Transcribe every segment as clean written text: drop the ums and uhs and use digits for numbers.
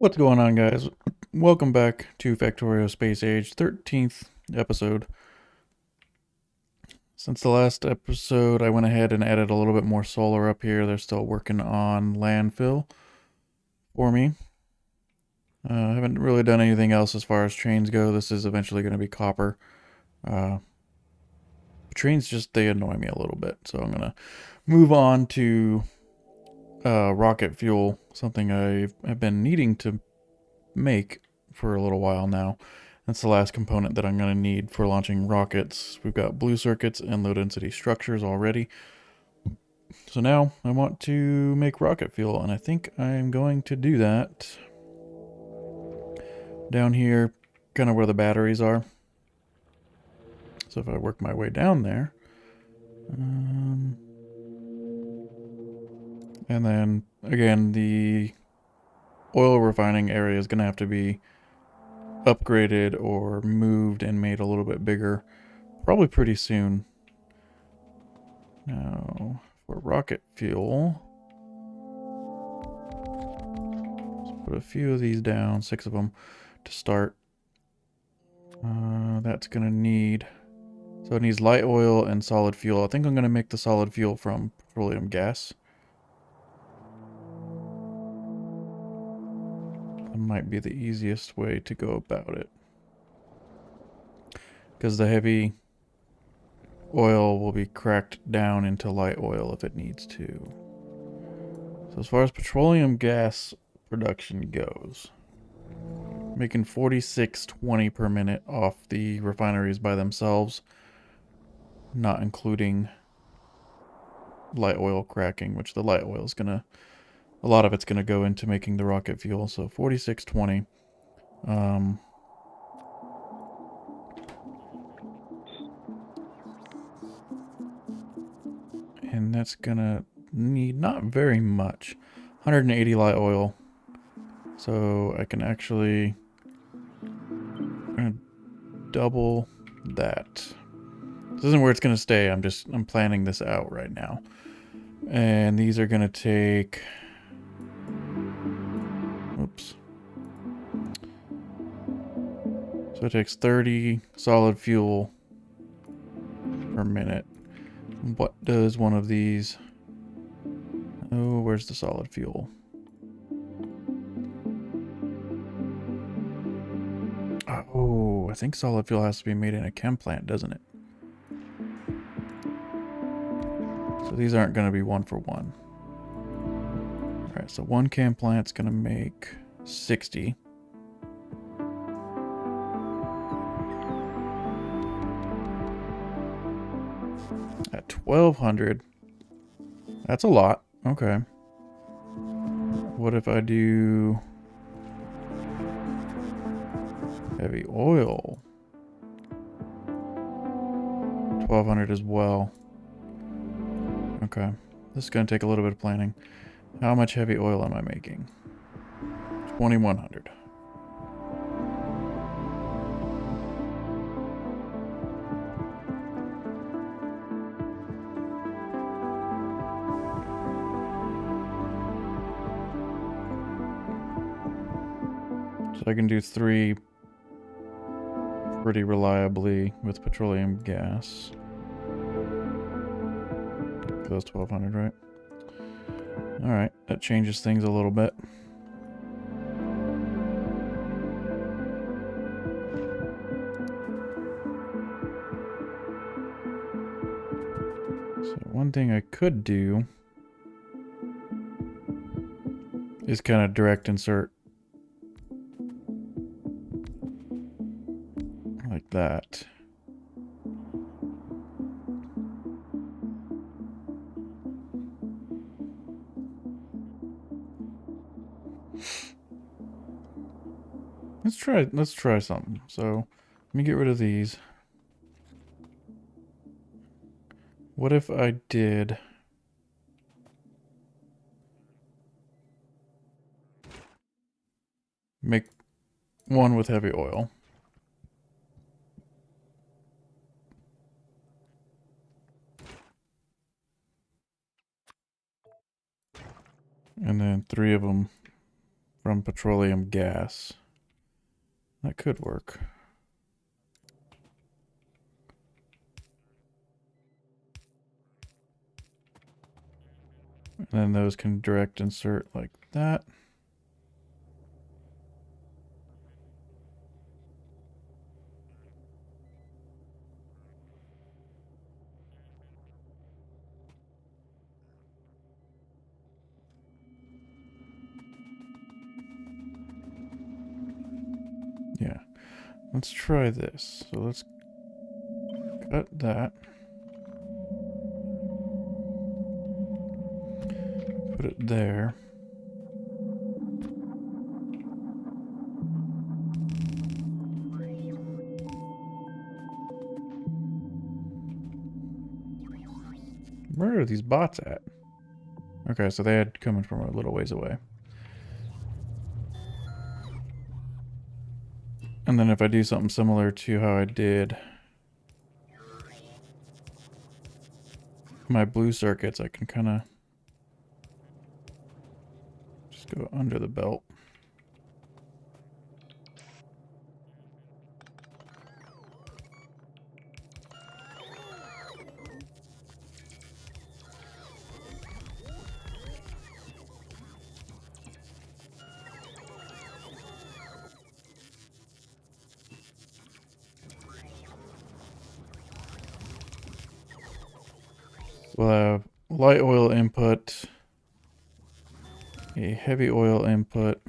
What's going on, guys? Welcome back to Factorio Space Age 13th episode. Since the last episode, I went ahead and added a little bit more solar up here. They're still working on landfill for me. I haven't really done anything else as far as trains go. This is eventually going to be copper. Uh, Trains they annoy me a little bit, so I'm going to move on to rocket fuel, something I've been needing to make for a little while now. That's the last component that I'm going to need for launching rockets. We've got blue circuits and low density structures already. So now I want to make rocket fuel, and I think I'm going to do that down here, kind of where the batteries are. So if I work my way down there, and then again, the oil refining area is going to have to be upgraded or moved and made a little bit bigger, probably pretty soon. Now, for rocket fuel, let's put a few of these down, 6 of them to start. That's going to need, so it needs light oil and solid fuel. I think I'm going to make the solid fuel from petroleum gas. That might be the easiest way to go about it, because the heavy oil will be cracked down into light oil if it needs to. So as far as petroleum gas production goes, making 46.20 per minute off the refineries by themselves, not including light oil cracking, which the light oil is gonna, a lot of it's gonna go into making the rocket fuel. So 46.20. And that's gonna need not very much, 180 light oil. So I can actually double that. This isn't where it's gonna stay. I'm planning this out right now. And these are gonna take, oops. So it takes 30 solid fuel per minute. What does one of these, oh, where's the solid fuel? Oh, I think solid fuel has to be made in a chem plant, doesn't it? So these aren't going to be 1 for 1. Alright, so one chem plant's going to make 60. At 1200. That's a lot. Okay. What if I do heavy oil? 1200 as well. Okay. This is going to take a little bit of planning. How much heavy oil am I making? 2100. So I can do 3 pretty reliably with petroleum gas. That's 1200, right? Alright, that changes things a little bit. So one thing I could do is kind of direct insert like that. Let's try something. So let me get rid of these. What if I did make one with heavy oil? And then 3 of them from petroleum gas. That could work. And then those can direct insert like that. Yeah. Let's try this. So let's cut that. Put it there. Where are these bots at? Okay, so they had coming from a little ways away. And then if I do something similar to how I did my blue circuits, I can kind of just go under the belt. We'll have light oil input, a heavy oil input,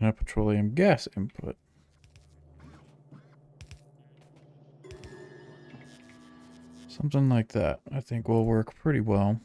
and a petroleum gas input. Something like that, I think will work pretty well.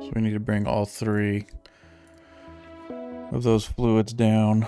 So we need to bring all three of those fluids down.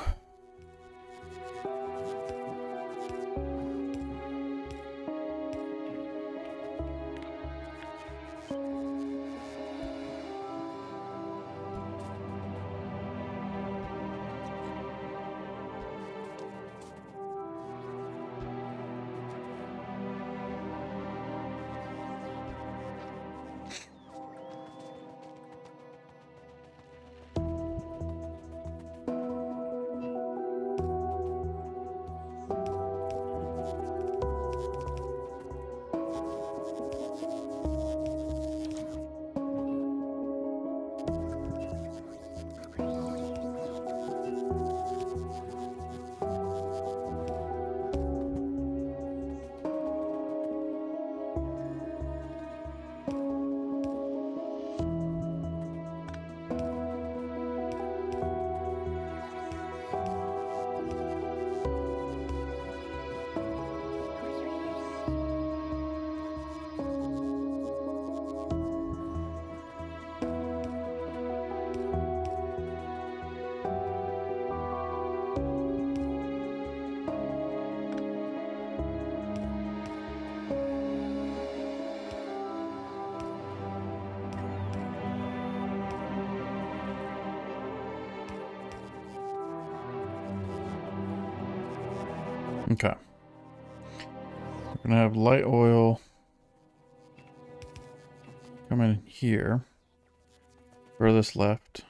Okay. We're gonna have light oil come in here. Furthest left.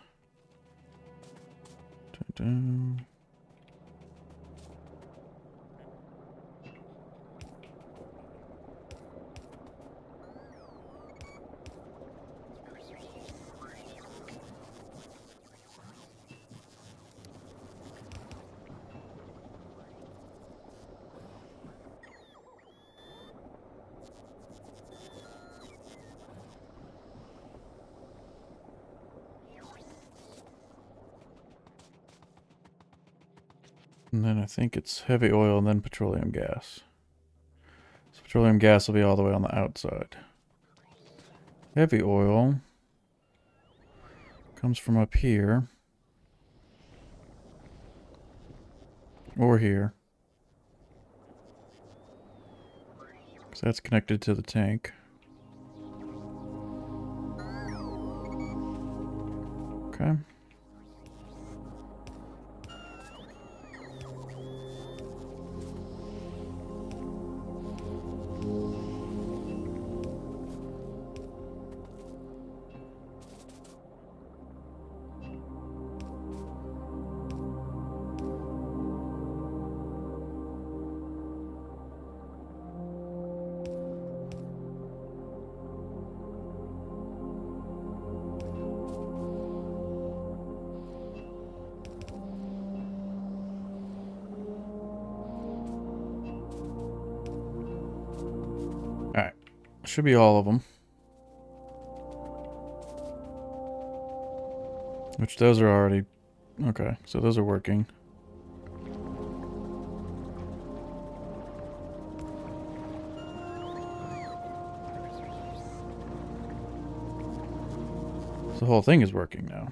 Dun, dun. And then I think it's heavy oil and then petroleum gas. So petroleum gas will be all the way on the outside. Heavy oil comes from up here. Or here. Because that's connected to the tank. Okay. Alright. Should be all of them. Which those are already... Okay, so those are working. So the whole thing is working now.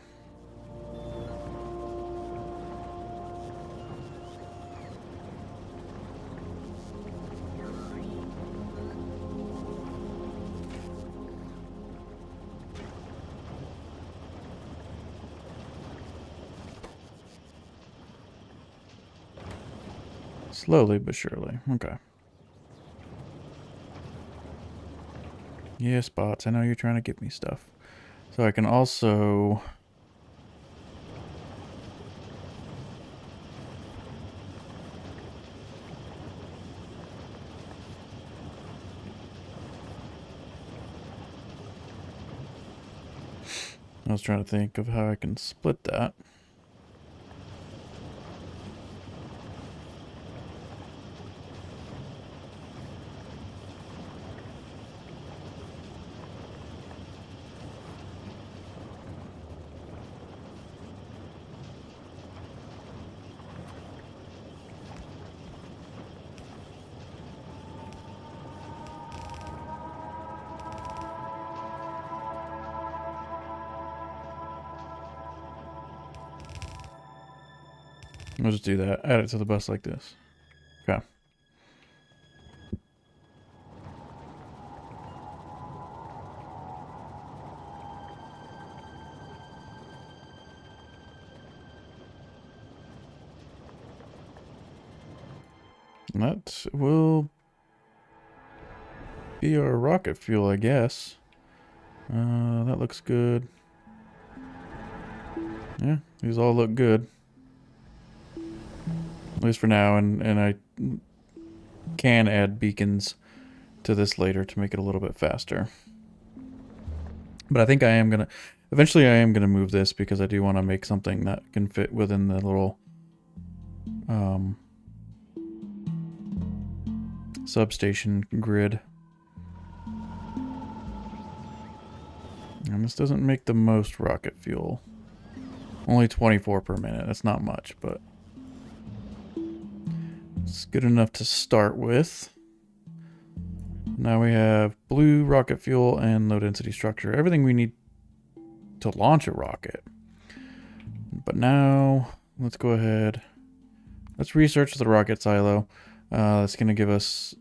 Slowly but surely. Okay. Yes, bots. I know you're trying to give me stuff. So I can also... I was trying to think of how I can split that. We'll just do that. Add it to the bus like this. Okay. And that will be our rocket fuel, I guess. That looks good. Yeah, these all look good. At least for now, and I can add beacons to this later to make it a little bit faster. But I think I am gonna... Eventually I am gonna move this because I do want to make something that can fit within the little... substation grid. And this doesn't make the most rocket fuel. Only 24 per minute. That's not much, but it's good enough to start with. Now we have blue rocket fuel and low density structure. Everything we need to launch a rocket. But now, let's go ahead. Let's research the rocket silo. That's going to give us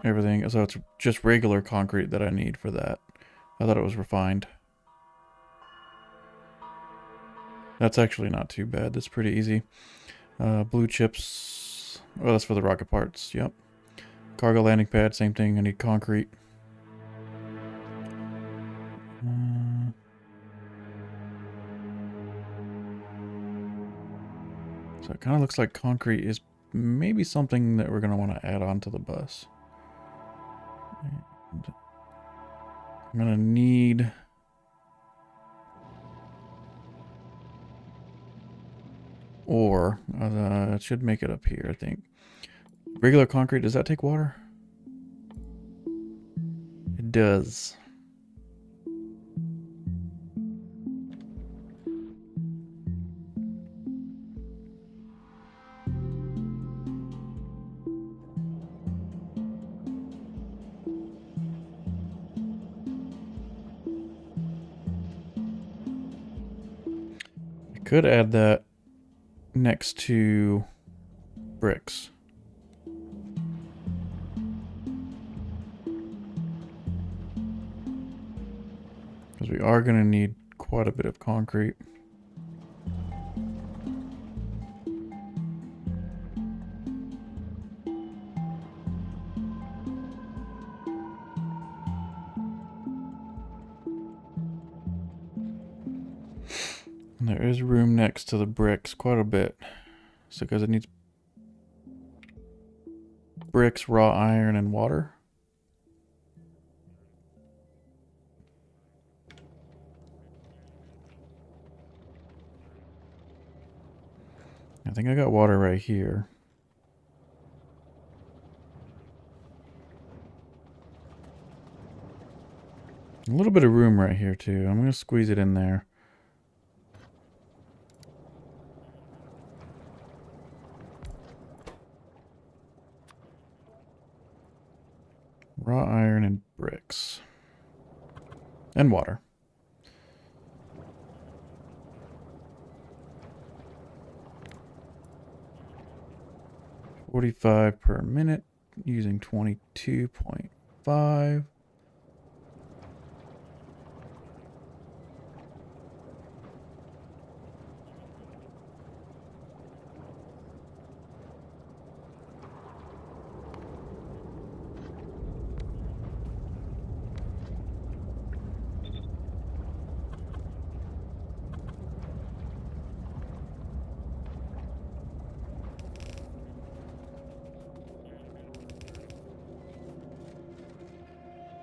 everything. So it's just regular concrete that I need for that. I thought it was refined. That's actually not too bad. That's pretty easy. Blue chips. Oh, that's for the rocket parts. Yep. Cargo landing pad, same thing. I need concrete. So it kind of looks like concrete is maybe something that we're going to want to add on to the bus. And I'm going to need... Or, it should make it up here, I think. Regular concrete, does that take water? It does. could add that next to bricks. Because we are going to need quite a bit of concrete. And there is room next to the bricks, quite a bit. So because it needs bricks, raw iron, and water. I think I got water right here. A little bit of room right here too. I'm going to squeeze it in there. Raw iron and bricks. And water. 45 per minute using 22.5.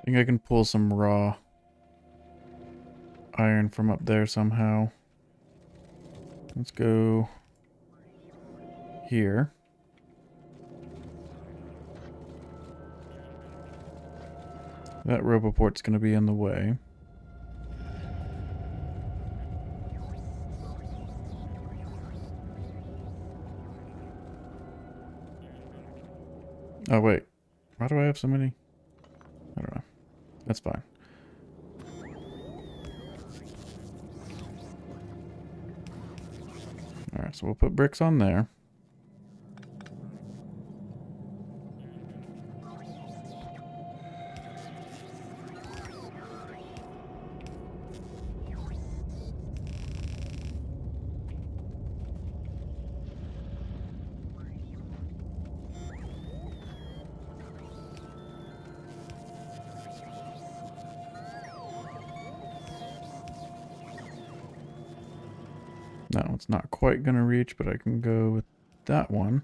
I think I can pull some raw iron from up there somehow. Let's go here. That roboport's going to be in the way. Oh, wait. Why do I have so many? I don't know. That's fine. Alright, so we'll put bricks on there. No, it's not quite going to reach, but I can go with that one.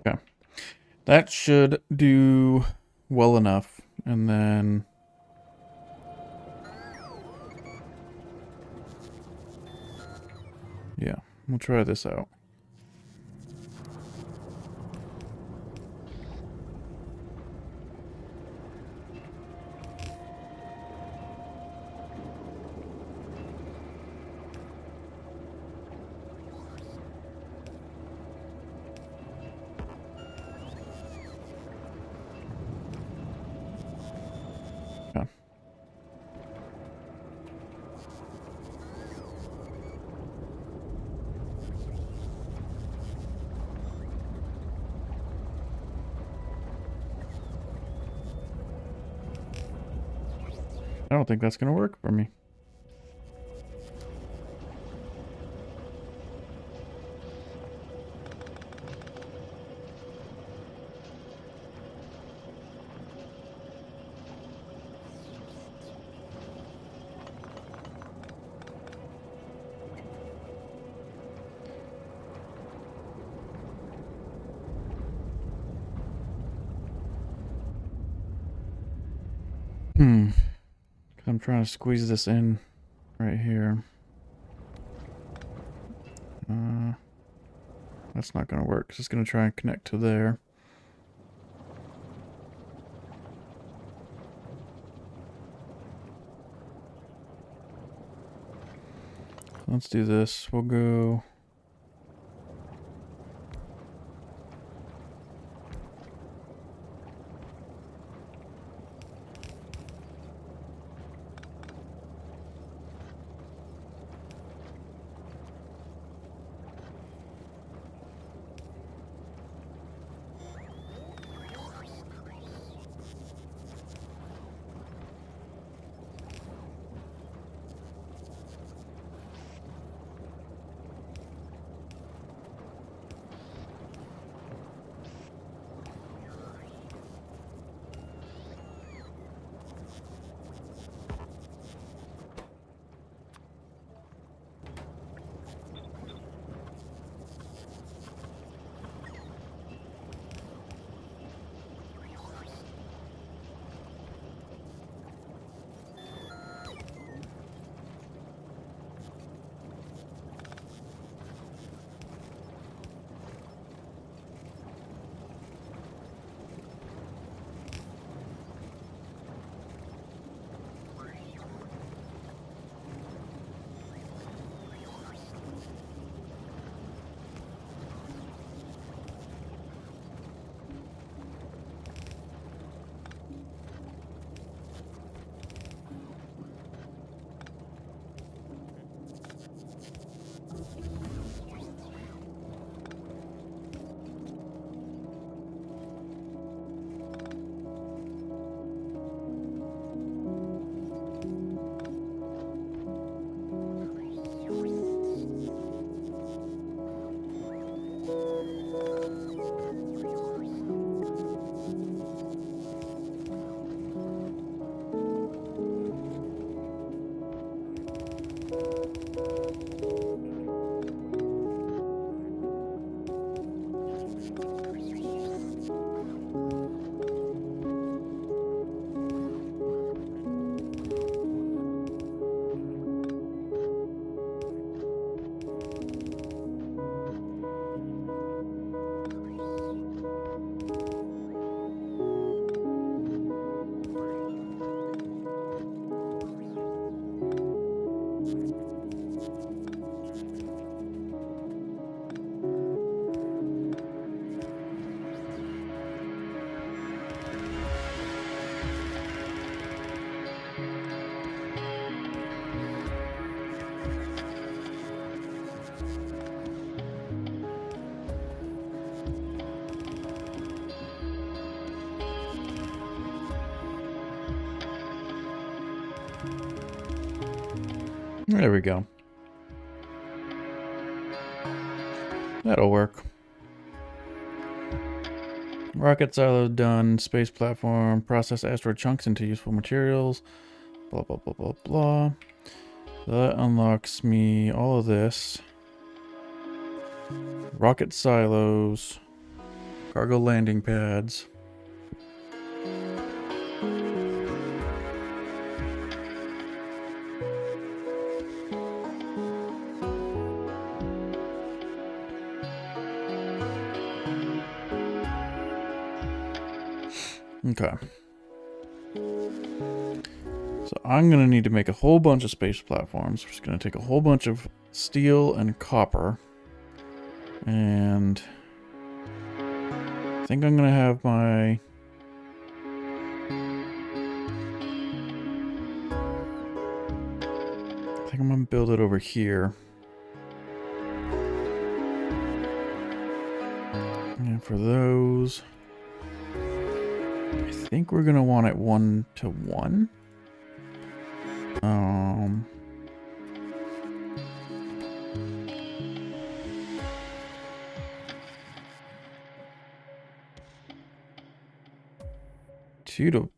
Okay. That should do well enough. And then yeah, we'll try this out. Okay. I don't think that's going to work for me. I'm trying to squeeze this in right here. That's not going to work. It's just going to try and connect to there. let's do this. We'll go... There we go. That'll work. Rocket silo done. Space platform. Process asteroid chunks into useful materials. Blah, blah, blah, blah, blah. So that unlocks me all of this. Rocket silos. Cargo landing pads. Okay. So I'm going to need to make a whole bunch of space platforms. We're just going to take a whole bunch of steel and copper. And I think I'm going to have my... I think I'm going to build it over here. And for those... I think we're gonna want it 1-to-1. 2 to...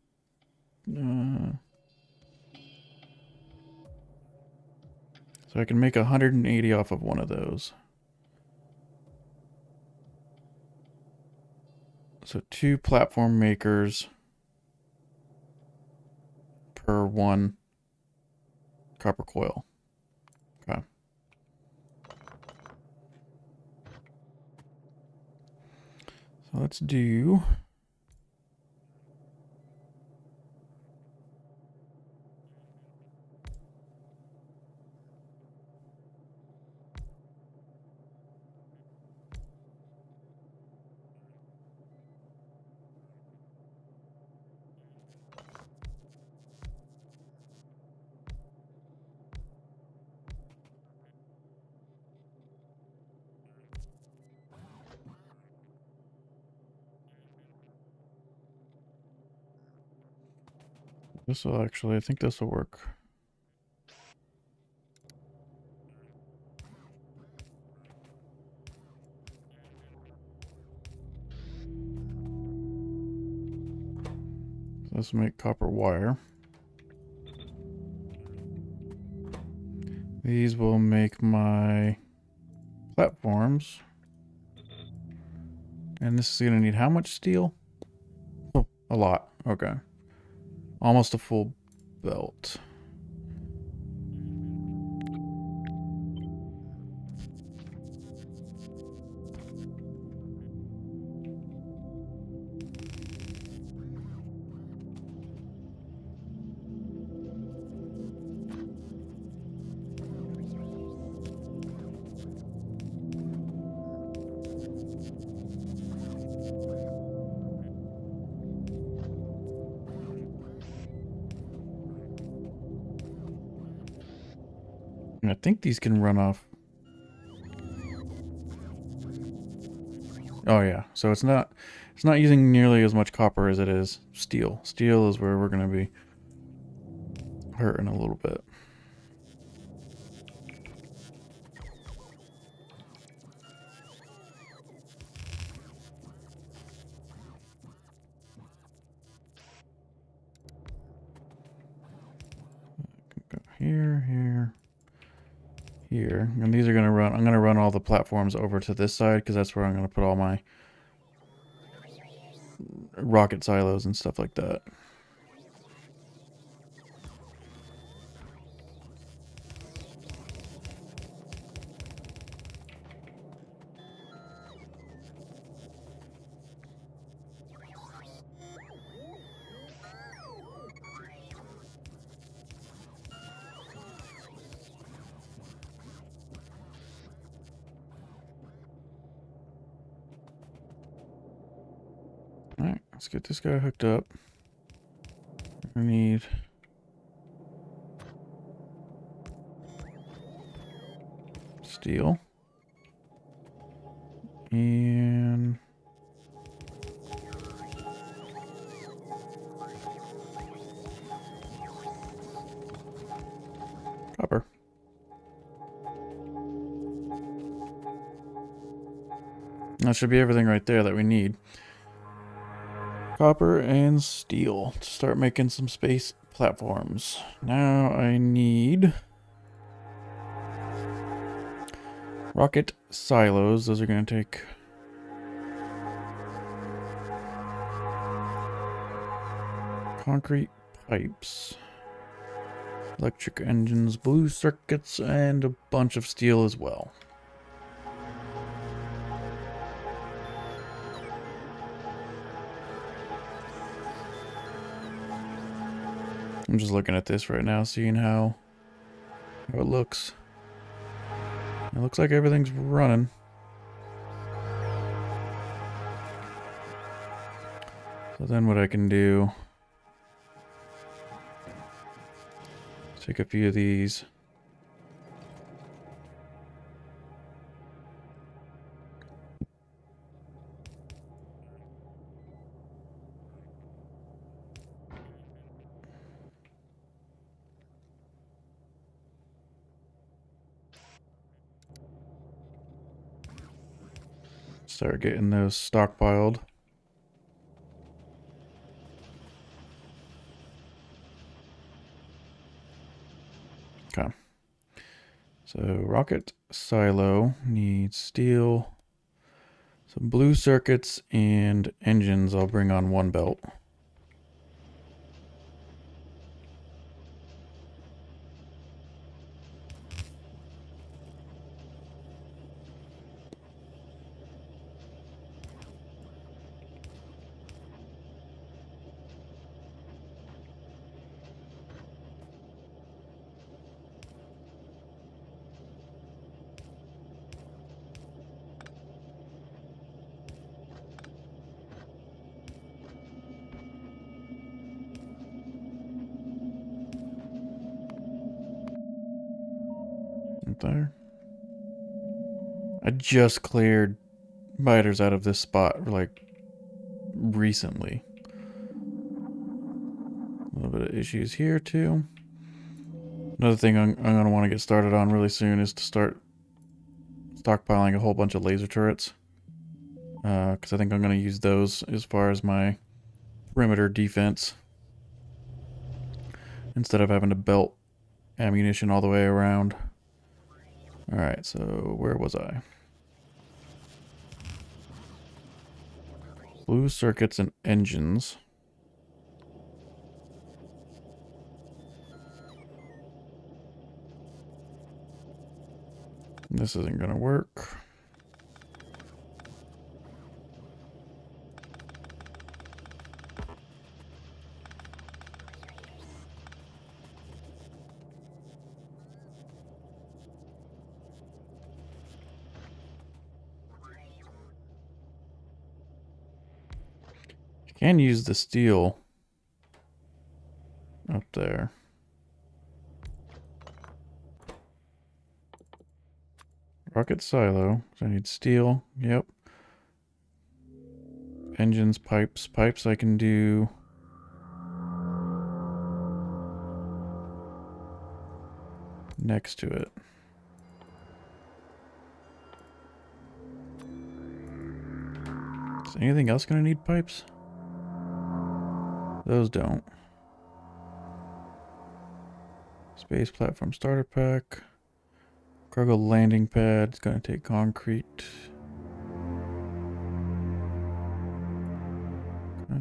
so I can make 180 off of one of those. So 2 platform makers per 1 copper coil. Okay. So let's do... This will actually, I think this will work. This will make copper wire. These will make my platforms. And this is going to need how much steel? Oh, a lot. Okay. Almost a full belt. And I think these can run off. Oh yeah, so it's not using nearly as much copper as it is steel. Steel is where we're going to be hurting a little bit. Go here, here, here, and these are going to run. I'm going to run all the platforms over to this side because that's where I'm going to put all my rocket silos and stuff like that. Alright, let's get this guy hooked up. I need steel. And copper. That should be everything right there that we need. Copper and steel to start making some space platforms. Now I need rocket silos. Those are going to take concrete pipes, electric engines, blue circuits, and a bunch of steel as well. I'm just looking at this right now, seeing how it looks. It looks like everything's running. So then what I can do, take a few of these. Start getting those stockpiled. Okay. So rocket silo needs steel, some blue circuits, and engines I'll bring on one belt. Right there. I just cleared biters out of this spot like recently. little bit of issues here too. Another thing I'm going to want to get started on really soon is to start stockpiling a whole bunch of laser turrets. Because I think I'm going to use those as far as my perimeter defense, instead of having to belt ammunition all the way around. Alright, so where was I? Blue circuits and engines. This isn't going to work. Can use the steel up there. Rocket silo. So I need steel. Yep. Engines, pipes. Pipes I can do. Next to it. Is anything else going to need pipes? Those don't. Space platform starter pack. Cargo landing pad. It's going to take concrete. Okay.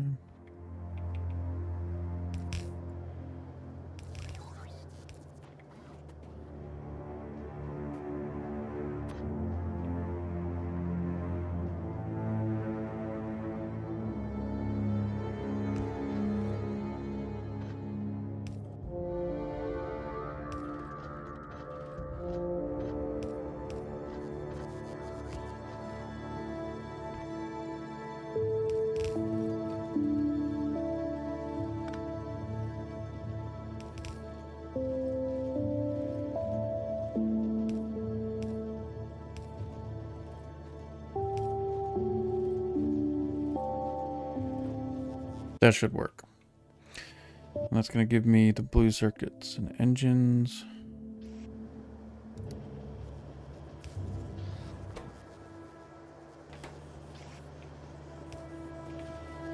That should work. And that's going to give me the blue circuits and engines.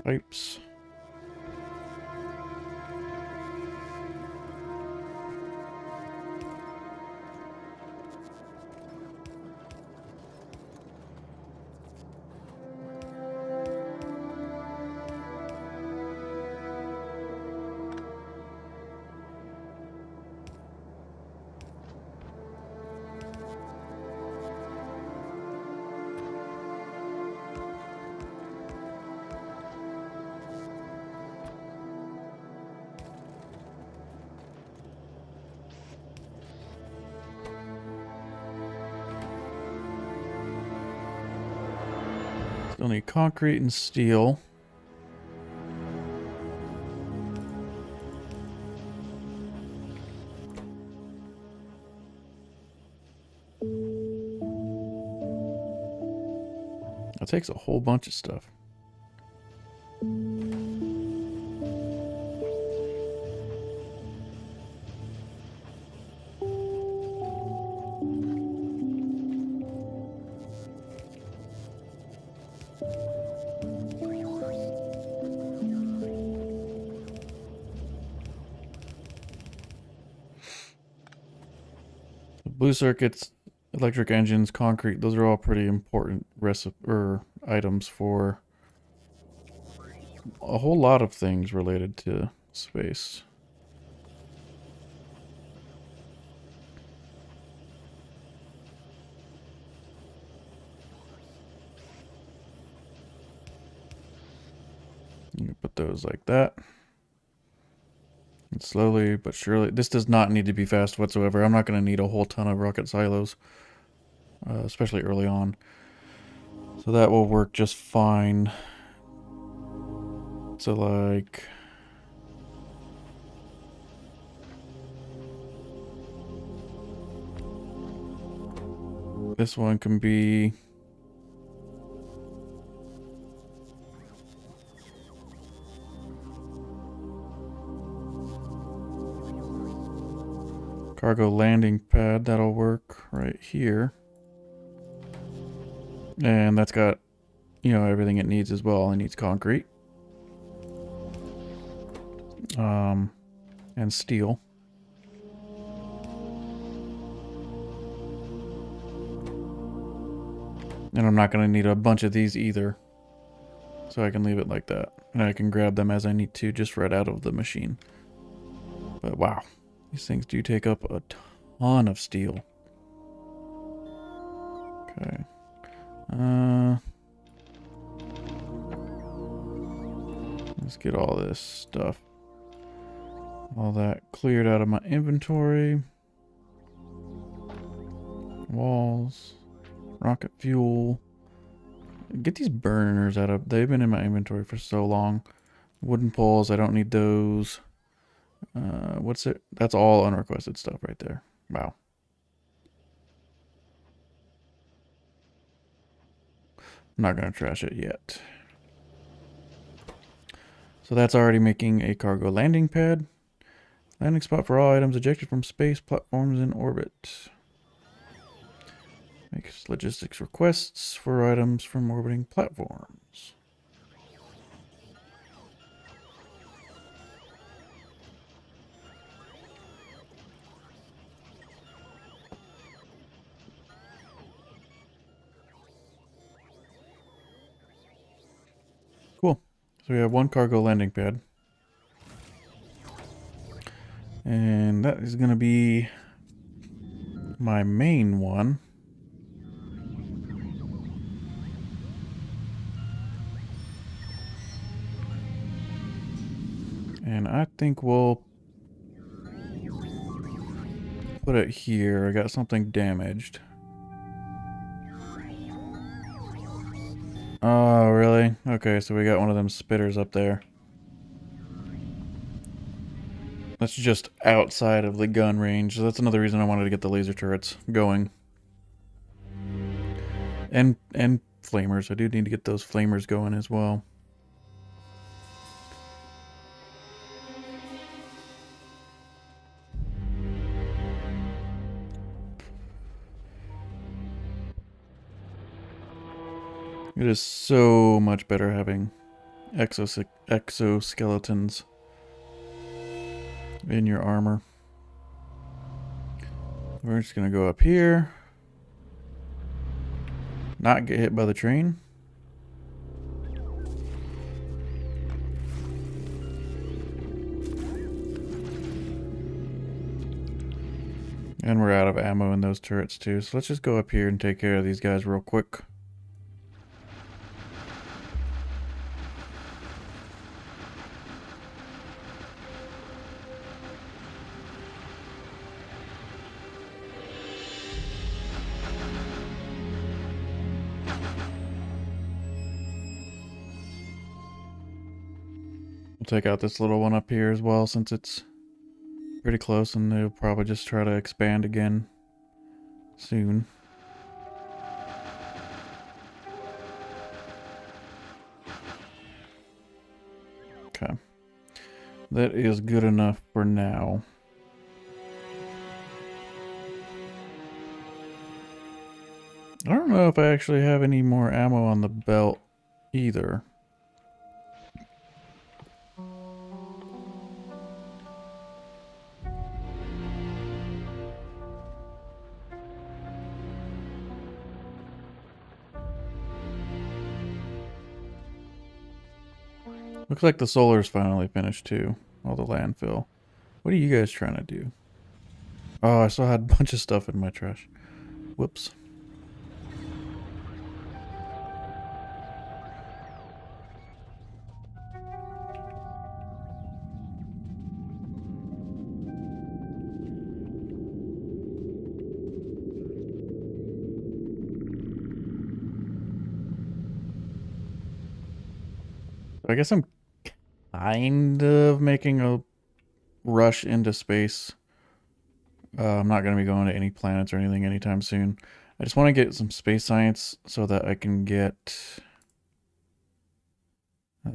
Pipes. Still need concrete and steel. That takes a whole bunch of stuff. Blue circuits, electric engines, concrete, those are all pretty important items for a whole lot of things related to space. You put those like that. And slowly but surely, this does not need to be fast whatsoever. I'm not going to need a whole ton of rocket silos, especially early on. So that will work just fine. So like, this one can be Cargo landing pad, that'll work right here. And that's got, you know, everything it needs as well. It needs concrete. And steel. And I'm not going to need a bunch of these either. So I can leave it like that. And I can grab them as I need to, just right out of the machine. But wow, these things do take up a ton of steel. Okay. Let's get all this stuff. All that cleared out of my inventory. Walls. Rocket fuel. Get these burners out of... They've been in my inventory for so long. Wooden poles, I don't need those. What's it? That's all unrequested stuff right there. Wow. I'm not going to trash it yet. So that's already making a cargo landing pad. Landing spot for all items ejected from space platforms in orbit. Makes logistics requests for items from orbiting platforms. Cool. So we have one cargo landing pad. And that is going to be my main one. And I think we'll put it here. I got something damaged. Oh, really? Okay, so we got one of them spitters up there. That's just outside of the gun range. So that's another reason I wanted to get the laser turrets going. And flamers. I do need to get those flamers going as well. It is so much better having exoskeletons in your armor. We're just going to go up here. Not get hit by the train. And we're out of ammo in those turrets too. So let's just go up here and take care of these guys real quick. We'll take out this little one up here as well since it's pretty close, and they'll probably just try to expand again soon. Okay. That is good enough for now. I don't know if I actually have any more ammo on the belt either. Looks like the solar's finally finished too. All the landfill. What are you guys trying to do? Oh, I still had a bunch of stuff in my trash. Whoops. I guess I'm kind of making a rush into space. I'm not going to be going to any planets or anything anytime soon. I just want to get some space science so that I can get...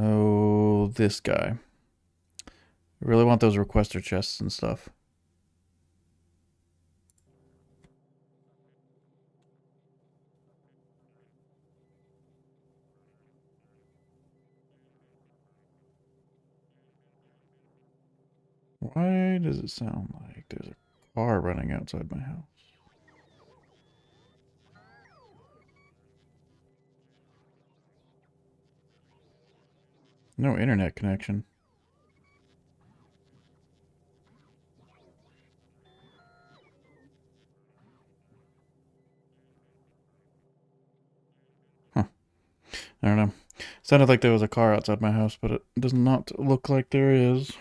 Oh, this guy. I really want those requester chests and stuff. Why does it sound like there's a car running outside my house? No internet connection. Huh. I don't know. Sounded like there was a car outside my house, but it does not look like there is.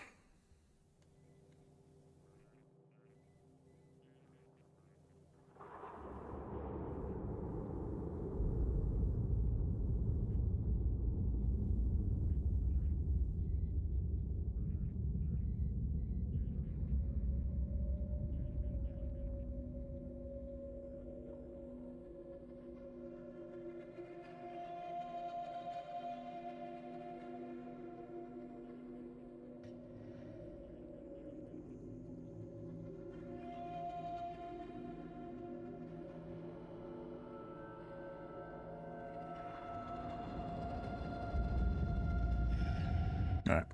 Alright.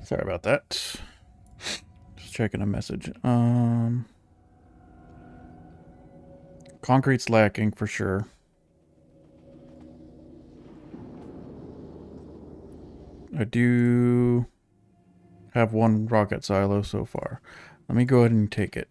Sorry about that. Just checking a message. Concrete's lacking for sure. I do have one rocket silo so far. Let me go ahead and take it.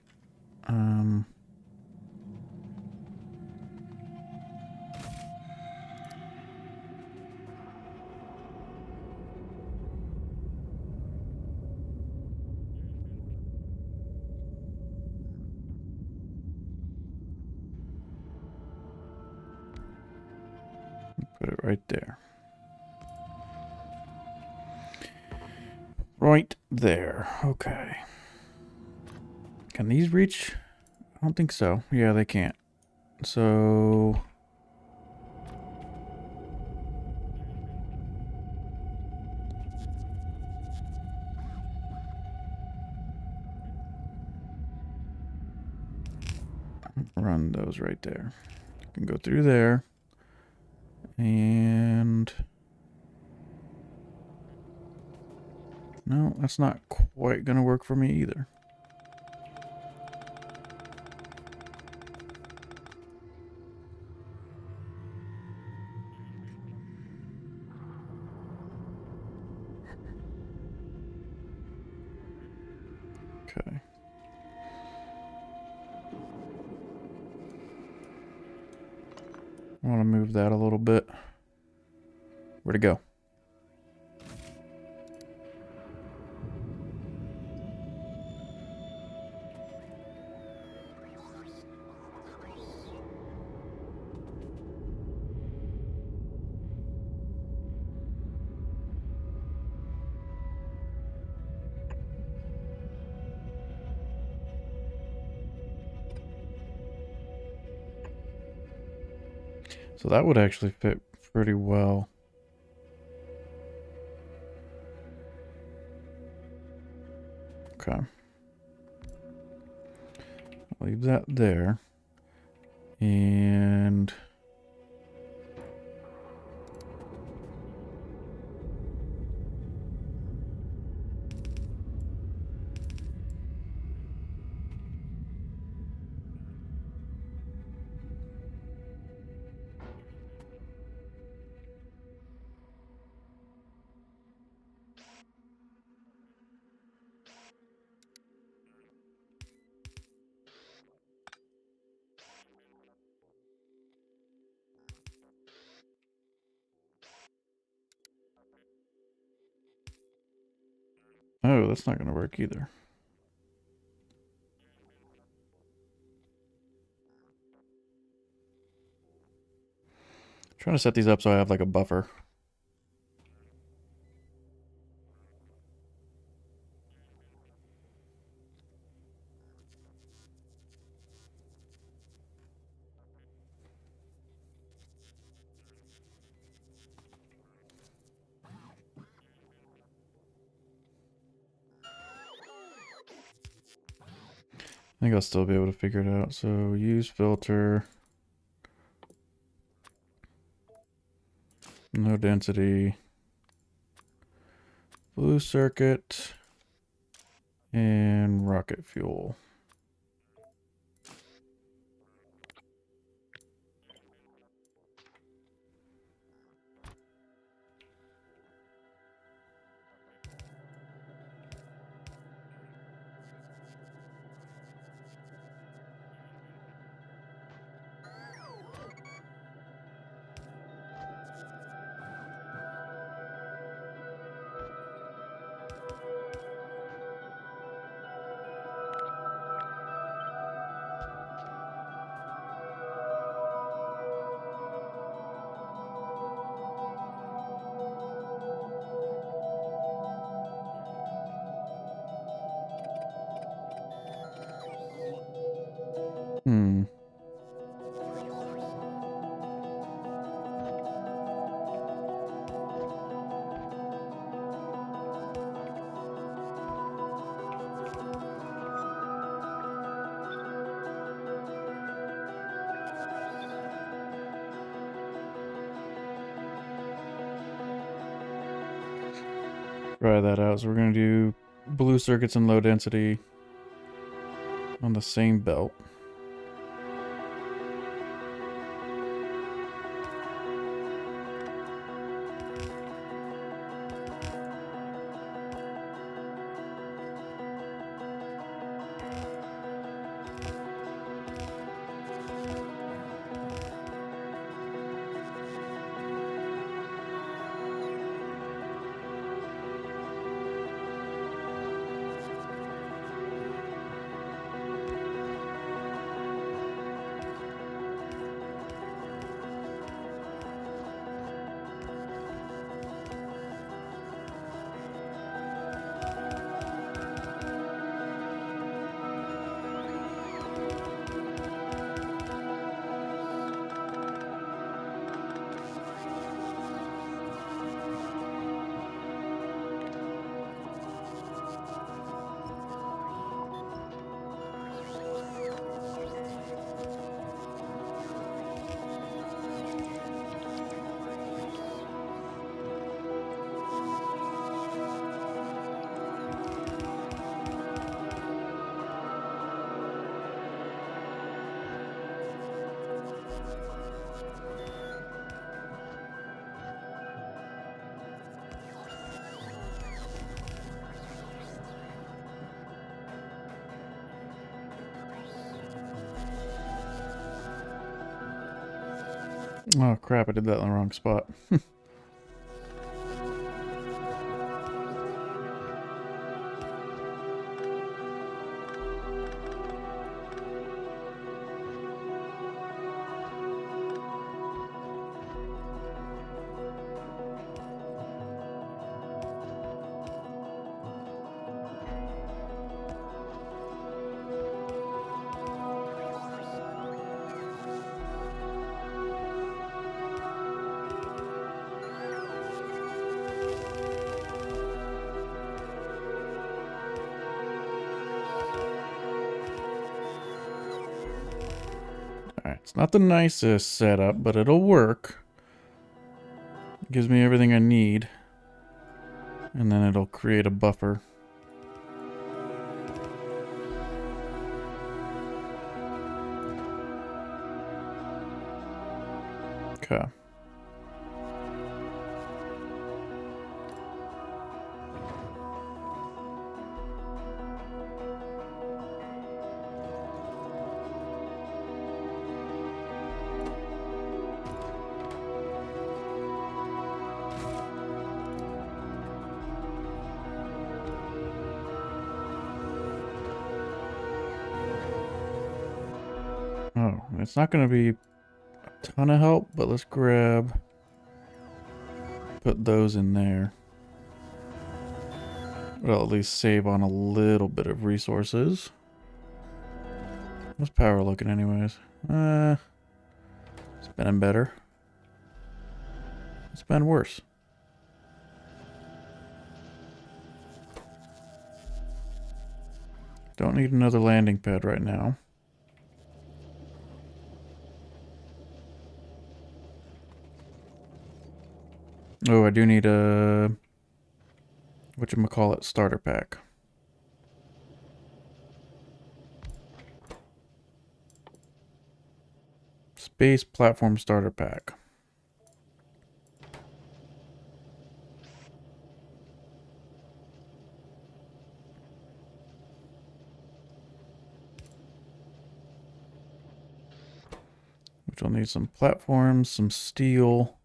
Put it right there. Right there. Okay. Can these reach? I don't think so. Yeah, they can't. So... run those right there. Can go through there. And... no, that's not quite gonna work for me either. Okay. I want to move that a little bit. Where'd it go? So that would actually fit pretty well. Okay. I'll leave that there. And... oh, that's not going to work either. I'm trying to set these up so I have like a buffer. I think I'll still be able to figure it out. So use filter. No density. Blue circuit. And rocket fuel. Hmm. Try that out. So we're going to do blue circuits and low density on the same belt. Oh crap, I did that in the wrong spot. Alright, it's not the nicest setup, but it'll work. It gives me everything I need. And then it'll create a buffer. Okay. Oh, it's not going to be a ton of help, but let's put those in there. It'll at least save on a little bit of resources. How's power looking anyways? It's been better. It's been worse. Don't need another landing pad right now. Oh, I do need a whatchamacallit starter pack. Space Platform Starter Pack. Which will need some platforms, some steel.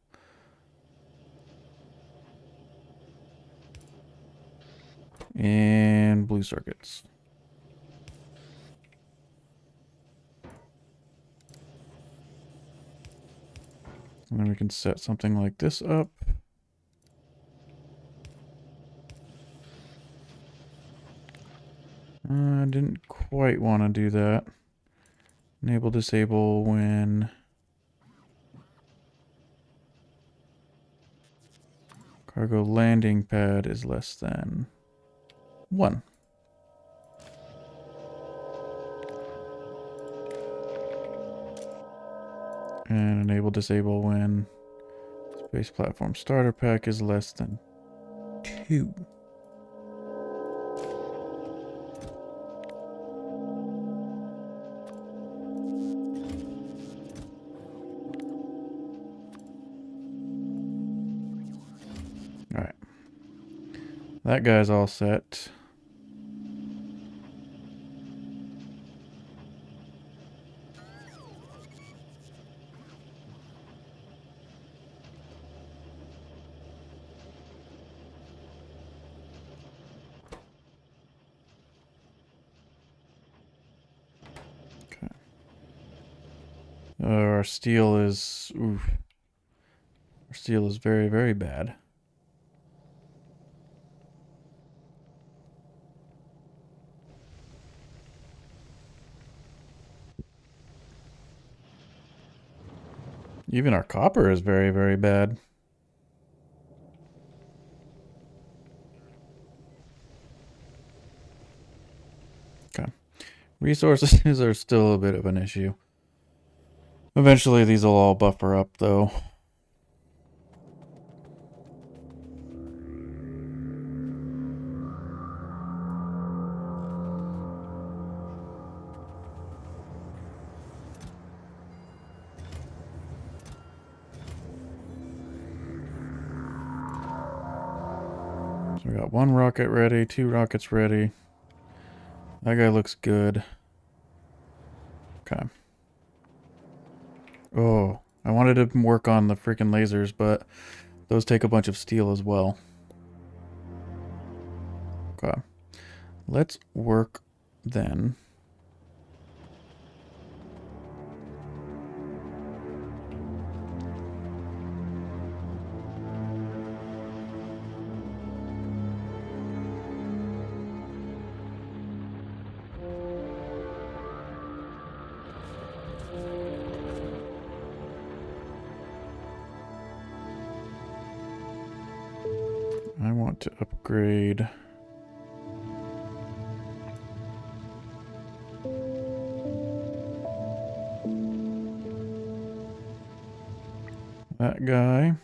And blue circuits. And then we can set something like this up. I didn't quite want to do that. Enable, disable when cargo landing pad is less than 1. And enable, disable when space platform starter pack is less than 2. Alright. That guy's all set. Our steel is... Oof. Our steel is very, very bad. Even our copper is very, very bad. Okay. Resources are still a bit of an issue. Eventually these will all buffer up though. So we got 1 rocket ready, 2 rockets ready. That guy looks good. Okay. Oh, I wanted to work on the freaking lasers, but those take a bunch of steel as well. Okay. Let's work then. I want to upgrade that guy.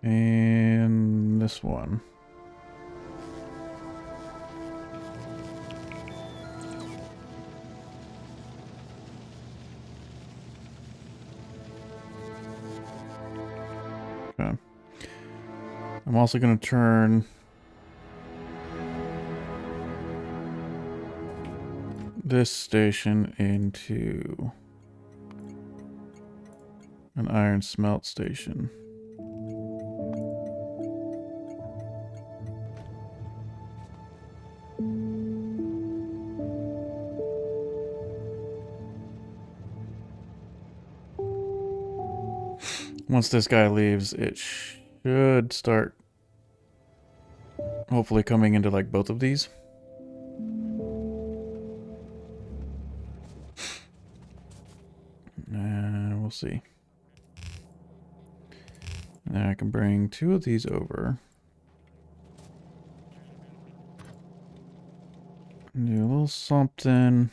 And this one. Okay. I'm also going to turn this station into an iron smelt station. once this guy leaves, it should start hopefully coming into like both of these. And we'll see. Now I can bring 2 of these over. Do a little something.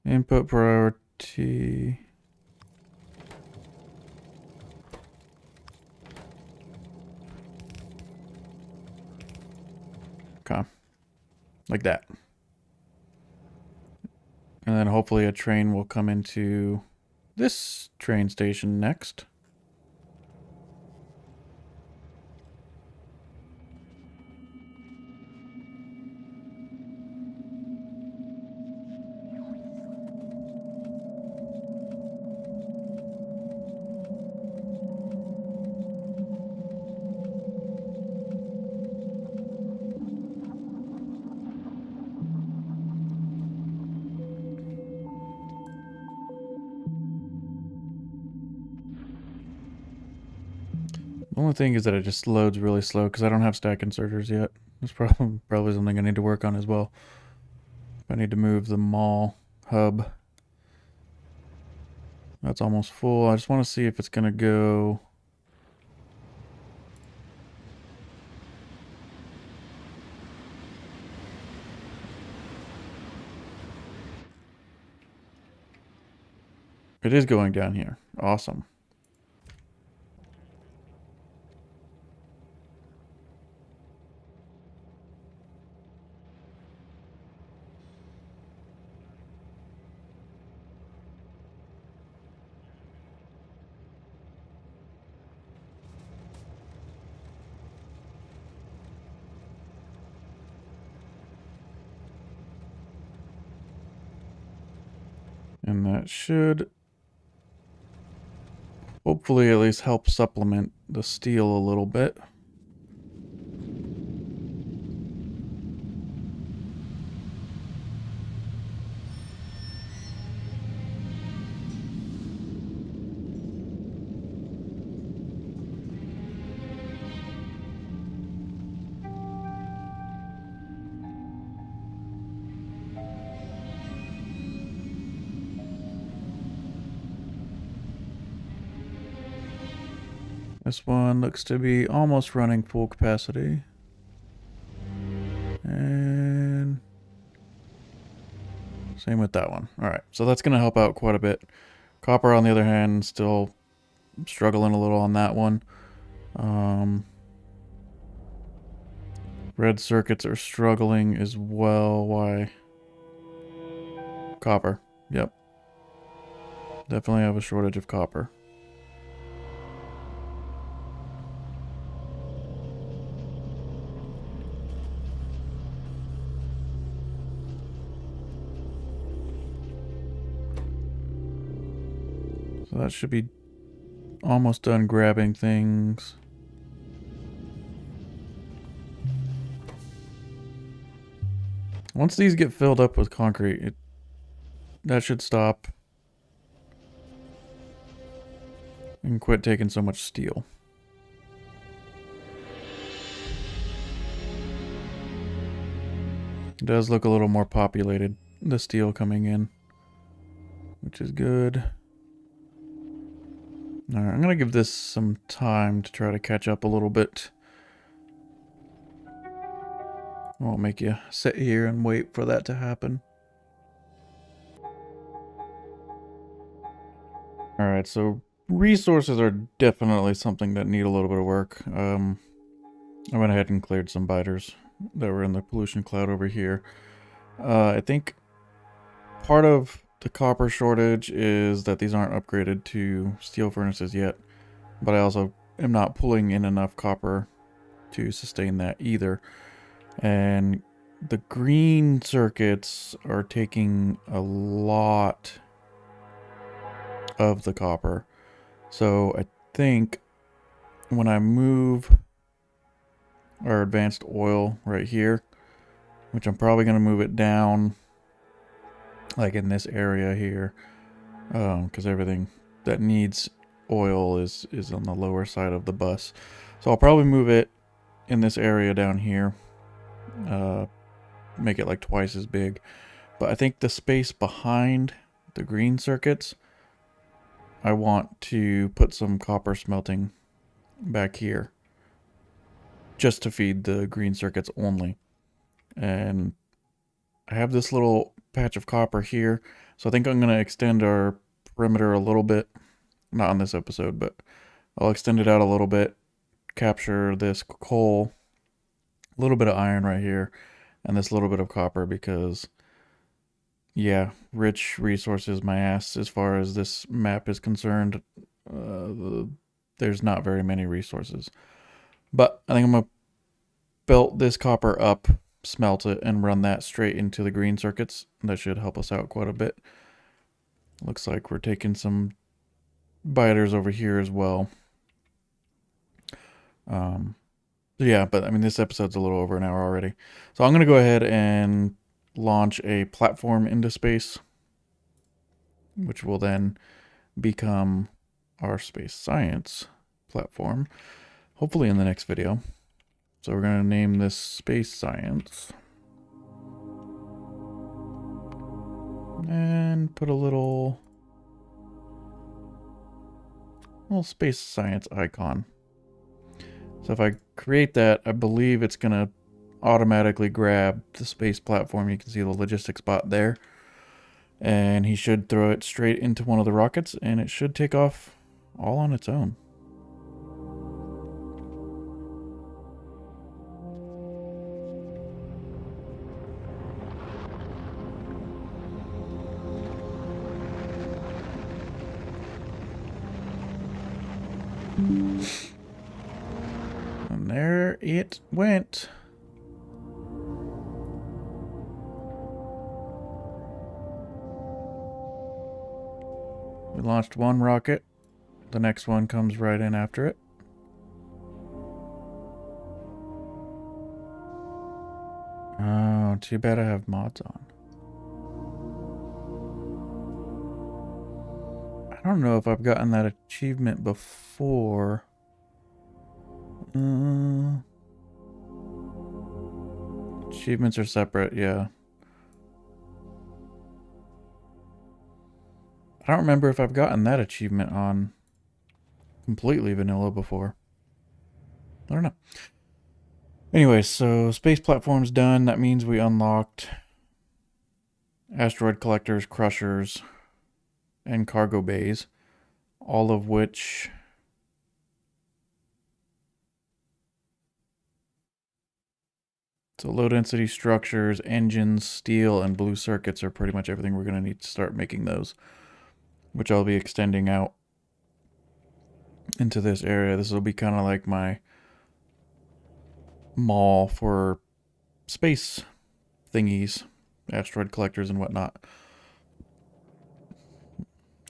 Input priority. Okay. Like that. And then hopefully a train will come into this train station next. The only thing is that it just loads really slow because I don't have stack inserters yet. That's probably something I need to work on as well. I need to move the mall hub. That's almost full. I just want to see if it's going to go... It is going down here. Awesome. And that should hopefully at least help supplement the steel a little bit. This one looks to be almost running full capacity. And same with that one. All right, so that's going to help out quite a bit. Copper, on the other hand, still struggling a little on that one. Red circuits are struggling as well. Why? Copper. Yep. Definitely have a shortage of copper. So that should be almost done grabbing things. Once these get filled up with concrete, that should stop and quit taking so much steel. It does look a little more populated, the steel coming in, which is good. Alright, I'm going to give this some time to try to catch up a little bit. I won't make you sit here and wait for that to happen. Alright, so resources are definitely something that need a little bit of work. I went ahead and cleared some biters that were in the pollution cloud over here. I think part of the copper shortage is that these aren't upgraded to steel furnaces yet, but I also am not pulling in enough copper to sustain that either. And the green circuits are taking a lot of the copper. So I think when I move our advanced oil right here, which I'm probably going to move it down like in this area here, because everything that needs oil is on the lower side of the bus. So I'll probably move it in this area down here, make it like twice as big. But I think the space behind the green circuits, I want to put some copper smelting back here just to feed the green circuits only. And I have this little patch of copper here, so I think I'm going to extend our perimeter a little bit. Not on this episode, but I'll extend it out a little bit, capture this coal, a little bit of iron right here, and this little bit of copper because, yeah, rich resources my ass as far as this map is concerned. There's not very many resources. But I think I'm going to belt this copper up, smelt it, and run that straight into the green circuits. That should help us out quite a bit. Looks like we're taking some biters over here as well. Yeah, but I mean, this episode's a little over an hour already. So I'm going to go ahead and launch a platform into space, which will then become our space science platform, hopefully in the next video. So we're going to name this space science. And put a little space science icon. So if I create that, I believe it's going to automatically grab the space platform. You can see the logistics bot there. And he should throw it straight into one of the rockets, and it should take off all on its own. And there it went. We launched one rocket. The next one comes right in after it. Oh, too bad I have mods on. I don't know if I've gotten that achievement before. Achievements are separate, yeah. I don't remember if I've gotten that achievement on completely vanilla before. I don't know. Anyway, so space platform's done. That means we unlocked asteroid collectors, crushers, and cargo bays, all of which so low density structures, engines, steel, and blue circuits are pretty much everything we're going to need to start making those, which I'll be extending out into this area. This will be kind of like my mall for space thingies, asteroid collectors and whatnot.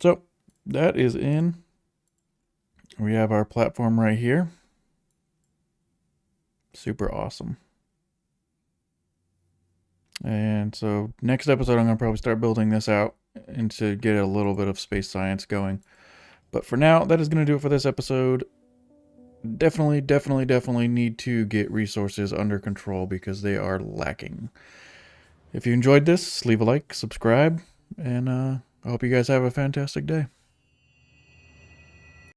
So that is in. We have our platform right here. Super awesome. And so next episode, I'm going to probably start building this out and to get a little bit of space science going. But for now, that is going to do it for this episode. Definitely need to get resources under control because they are lacking. If you enjoyed this, leave a like, subscribe, and I hope you guys have a fantastic day.